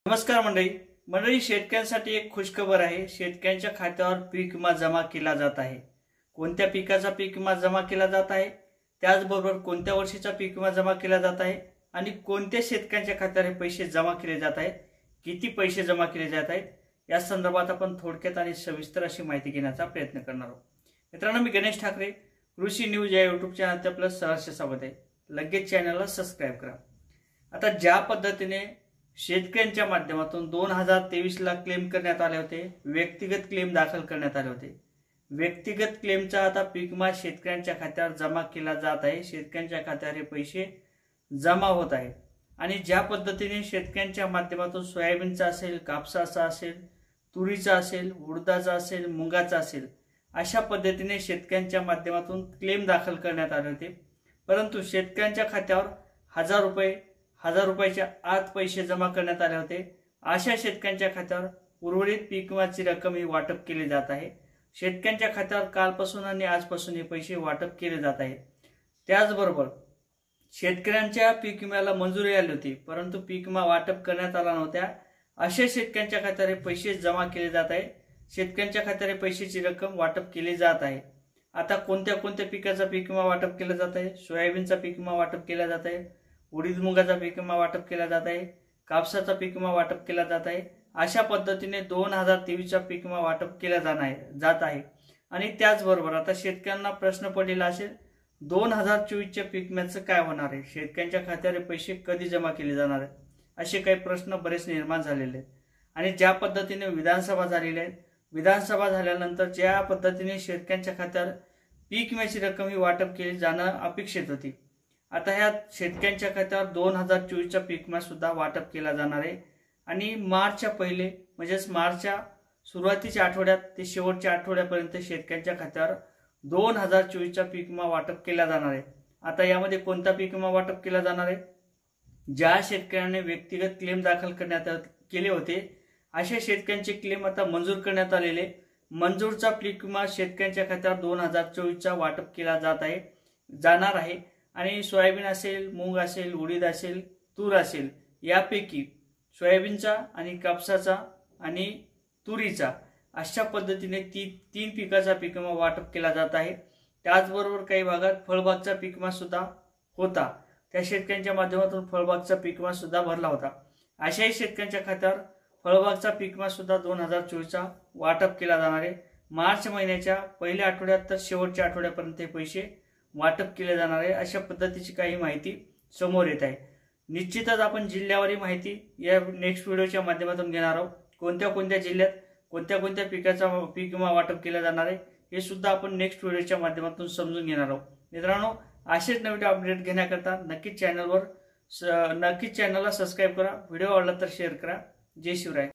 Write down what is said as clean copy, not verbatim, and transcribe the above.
नमस्कार मंडळी शेतकऱ्यांसाठी एक खुशखबर आहे। शेतकऱ्यांच्या खात्यावर पीक विमा जमा केला जात आहे। कोणत्या पिकाचा पीक विमा जमा केला जात आहे, त्याचबरोबर कोणत्या वर्षीचा पीक विमा जमा केला जात आहे आणि कोणत्या शेतकऱ्यांच्या खात्यावर पैसे जमा केले जात आहेत, किती पैसे जमा केले जात आहेत, या संदर्भात आपण थोडक्यात आणि सविस्तर अशी माहिती घेण्याचा प्रयत्न करणार आहोत। मित्रांनो, मी गणेश ठाकरे, कृषी न्यूज या यूट्यूब चॅनलवर आपलं सहर्ष स्वागत आहे। लगेच चॅनलला सबस्क्राइब करा। आता ज्या पद्धतीने शेतकऱ्यांच्या माध्यमातून 2023 ला क्लेम करण्यात आले होते, व्यक्तिगत क्लेम दाखल करण्यात आले होते। व्यक्तिगत क्लेमचा आता पीक विमा शेतकऱ्यांच्या खात्यावर जमा केला जात आहे। शेतकऱ्यांच्या खात्यावर हे पैसे जमा होत आहेत आणि ज्या पद्धतीने शेतकऱ्यांच्या माध्यमातून सोयाबीनचा असेल, कापसाचा असेल, तुरीचा असेल, उडदाचा असेल, मुगाचा असेल, अशा पद्धतीने शेतकऱ्यांच्या माध्यमातून क्लेम दाखल करण्यात आले होते। परंतु शेतकऱ्यांच्या खात्यावर 1000 रुपयाच्या आत पैसे जमा करण्यात आले होते। अशा शेतकऱ्यांच्या खात्यावर उर्वरित पीक विम्याची रक्कम ही वाटप केली जात आहे। शेतकऱ्यांच्या खात्यावर कालपासून आणि आजपासून हे पैसे वाटप केले जात आहे। त्याचबरोबर शेतकऱ्यांच्या पीक विम्याला मंजुरी आली होती, परंतु पीक विमा वाटप करण्यात आला नव्हता। अशा शेतकऱ्यांच्या खात्यावर पैसे जमा केले जात आहे। शेतकऱ्यांच्या खात्यावर पैशाची रक्कम वाटप केली जात आहे। आता कोणत्या पिकाचा पीक विमा वाटप केला जात आहे? सोयाबीनचा पीक विमा वाटप केला जात आहे, उडीद मुगाचा पीक विमा वाटप केला जात आहे, कापसाचा पीक विमा वाटप केला जात आहे। अशा पद्धतीने 2023 चा पीक विमा वाटप केला जात आहे। आणि त्याचबरोबर आता शेतकऱ्यांना प्रश्न पडलेला असेल, 2024 च्या पीक विम्याचं काय होणार आहे, शेतकऱ्यांच्या खात्यावर पैसे कधी जमा केले जाणार आहेत, असे काही प्रश्न बरेच निर्माण झालेले आहेत। आणि ज्या पद्धतीने विधानसभा झालेली आहे, विधानसभा झाल्यानंतर ज्या पद्धतीने शेतकऱ्यांच्या खात्यावर पीक विम्याची रक्कम ही वाटप केली जाणं अपेक्षित होती, आता ह्या शेतकऱ्यांच्या खात्यावर 2024 चा पीक विमा सुद्धा वाटप केला जाणार आहे। आणि मार्चच्या पहिले म्हणजेच मार्चच्या सुरुवातीच्या आठवड्यात ते शेवटच्या आठवड्यापर्यंत शेतकऱ्यांच्या खात्यावर 2024 चा पीक विमा वाटप केला जाणार आहे। आता यामध्ये कोणता पीक विमा वाटप केला जाणार आहे? ज्या शेतकऱ्यांनी व्यक्तिगत क्लेम दाखल करण्यात केले होते, अशा शेतकऱ्यांचे क्लेम आता मंजूर करण्यात आलेले मंजूरचा पीक विमा शेतकऱ्यांच्या खात्यावर 2024 चा वाटप केला जाणार आहे। आणि सोयाबीन असेल, मूग असेल, उडीद असेल, तूर असेल, यापैकी सोयाबीनचा आणि कापसाचा आणि तुरीचा अशा पद्धतीने तीन पिकाचा पीक विमा वाटप केला जात आहे। त्याचबरोबर काही भागात फळबागचा पीक विमा सुद्धा होता, त्या शेतकऱ्यांच्या माध्यमातून फळबागचा पीक विमा सुद्धा भरला होता। अशाही शेतकऱ्यांच्या खात्यावर फळबागचा पीक विमा सुद्धा 2024 चा वाटप केला जाणार आहे। मार्च महिन्याच्या पहिल्या आठवड्यात तर शेवटच्या आठवड्यापर्यंत हे पैसे वाटप केले जाणार आहे, अशा पद्धतीची काही माहिती समोर येत आहे। निश्चितच आपण जिल्ह्यावरील माहिती या नेक्स्ट व्हिडिओच्या माध्यमातून घेणार आहोत। कोणत्या जिल्ह्यात कोणत्या पिकाचा पीक विमा वाटप केला जाणार आहे, हे सुद्धा आपण नेक्स्ट व्हिडिओच्या माध्यमातून समजून घेणार आहोत। मित्रांनो, असेच नवीन अपडेट घेण्याकरता नक्कीच चॅनलला सबस्क्राइब करा, व्हिडिओ आवडला तर शेअर करा। जय शिवराय।